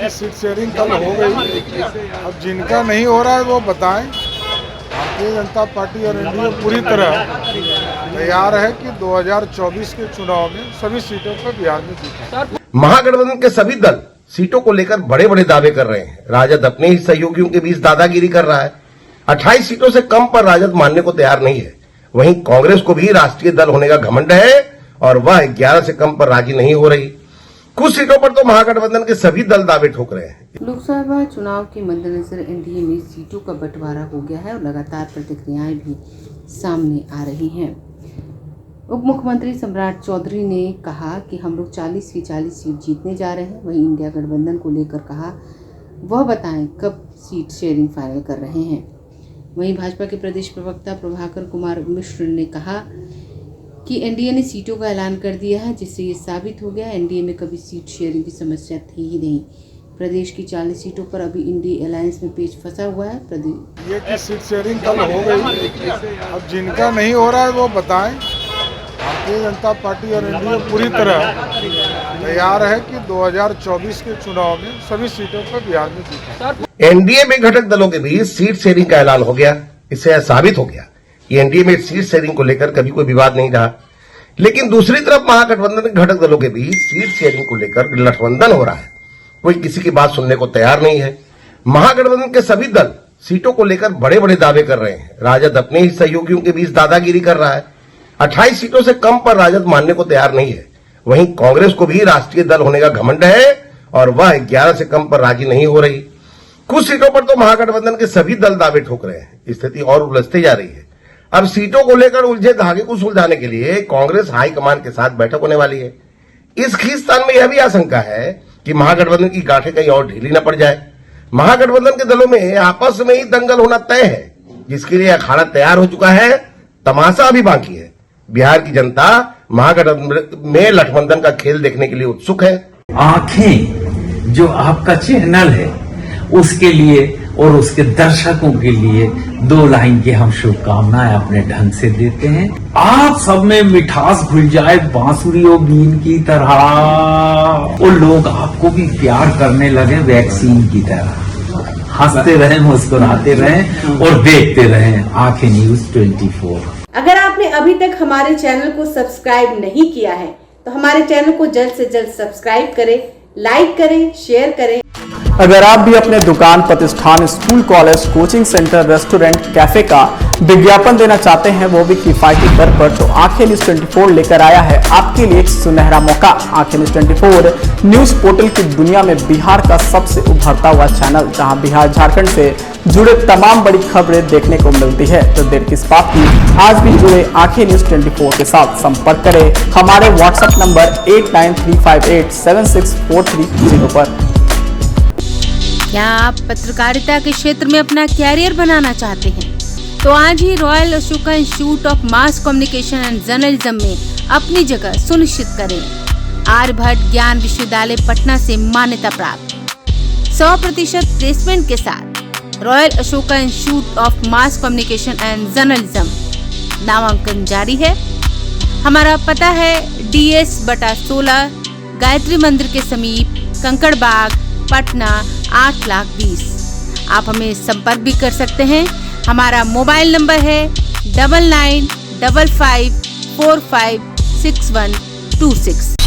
की seat sharing कल हो गई। अब जिनका नहीं हो रहा है वो बताएं। भारतीय जनता पार्टी और एनडीए पूरी तरह तैयार है कि 2024 के चुनाव में सभी सीटों पर बिहार में जीते। महागठबंधन के सभी दल सीटों को लेकर बड़े बड़े दावे कर रहे हैं। राजद अपने ही सहयोगियों के बीच दादागिरी कर रहा है। 28 सीटों से कम पर राजद मानने को तैयार नहीं है। वहीं कांग्रेस को भी राष्ट्रीय दल होने का घमंड है और वह 11 से कम पर राजी नहीं हो रही। कुछ सीटों पर तो महागठबंधन के सभी दल दावे ठोक रहे हैं। लोकसभा चुनाव के मद्देनजर एनडीए में सीटों का बंटवारा हो गया है और लगातार प्रतिक्रियाएं भी सामने आ रही हैं। उप मुख्यमंत्री सम्राट चौधरी ने कहा कि हम लोग 40 की 40 सीट जीतने जा रहे हैं। वहीं इंडिया गठबंधन को लेकर कहा वह बताएं कब सीट शेयरिंग फाइनल कर रहे हैं। वहीं भाजपा के प्रदेश प्रवक्ता प्रभाकर कुमार मिश्र ने कहा कि एनडीए ने सीटों का ऐलान कर दिया है, जिससे ये साबित हो गया एनडीए में कभी सीट शेयरिंग की समस्या थी ही नहीं। प्रदेश की 40 सीटों पर अभी इंडी अलायंस में पेच फंसा हुआ है। प्रदेश ये की सीट शेयरिंग कल हो गई। अब जिनका नहीं हो रहा है वो बताएं। भारतीय जनता पार्टी और एनडीए पूरी तरह तैयार है कि 2024 के चुनाव में सभी सीटों पर बिहार में जीते। एनडीए में घटक दलों के बीच सीट शेयरिंग का ऐलान हो गया। इससे यह साबित हो गया कि एनडीए में सीट शेयरिंग को लेकर कभी कोई विवाद नहीं रहा। लेकिन दूसरी तरफ महागठबंधन के घटक दलों के बीच सीट शेयरिंग को लेकर गठबंधन हो रहा है। कोई किसी की बात सुनने को तैयार नहीं है। महागठबंधन के सभी दल सीटों को लेकर बड़े बड़े दावे कर रहे हैं। राजद अपने ही सहयोगियों के बीच दादागिरी कर रहा है। 28 सीटों से कम पर राजद मानने को तैयार नहीं है। वहीं कांग्रेस को भी राष्ट्रीय दल होने का घमंड है और वह 11 से कम पर राजी नहीं हो रही। कुछ सीटों पर तो महागठबंधन के सभी दल दावे ठोक रहे हैं। स्थिति और उलझती जा रही है। अब सीटों को लेकर उलझे धागे को सुलझाने के लिए कांग्रेस हाईकमान के साथ बैठक होने वाली है। इस खींचतान में यह भी आशंका है कि महागठबंधन की गांठें कहीं और ढीली न पड़ जाए। महागठबंधन के दलों में आपस में ही दंगल होना तय है, जिसके लिए अखाड़ा तैयार हो चुका है। तमाशा अभी बाकी है। बिहार की जनता महागठबंधन में गठबंधन का खेल देखने के लिए उत्सुक है। आंखें जो आपका चैनल है उसके लिए और उसके दर्शकों के लिए 2 लाइन की हम शुभकामनाएं अपने ढंग से देते हैं। आप सब में मिठास घुल जाए बांसुरी और बीन की तरह और लोग आपको भी प्यार करने लगे वैक्सीन की तरह। हंसते रहें, मुस्कुराते रहें और देखते रहें आंखें न्यूज 24। अगर आपने अभी तक हमारे चैनल को सब्सक्राइब नहीं किया है तो हमारे चैनल को जल्द से जल्द सब्सक्राइब करें, लाइक करें, शेयर करें। अगर आप भी अपने दुकान, प्रतिष्ठान, school, college, coaching centre, restaurant, cafe का विज्ञापन देना चाहते हैं, वो भी किफायती दर पर, तो आंखें न्यूज 24 लेकर आया है आपके लिए एक सुनहरा मौका। आंखें न्यूज 24 न्यूज पोर्टल की दुनिया में बिहार का सबसे उभरता हुआ चैनल, जहां बिहार झारखंड से जुड़े तमाम बड़ी खबरें देखने को मिलती है। तो देर किस बात की, आज भी जुड़े आंखें न्यूज 24 के साथ संपर्क करें हमारे व्हाट्सएप नंबर 8935876430 पर। क्या आप पत्रकारिता के क्षेत्र में अपना कैरियर बनाना चाहते हैं? तो आज ही royal Ashoka institute of mass communication and journalism में अपनी जगह सुनिश्चित करें। आर्यभट्ट ज्ञान विश्वविद्यालय पटना से मान्यता प्राप्त 100% प्लेसमेंट के साथ royal Ashoka institute of mass communication and journalism नामांकन जारी है। हमारा पता है DS/16 गायत्री मंदिर के समीप, कंकड़ बाग, पटना 8,20,000। आप हमें संपर्क भी कर सकते हैं। हमारा मोबाइल नंबर है 9955456126।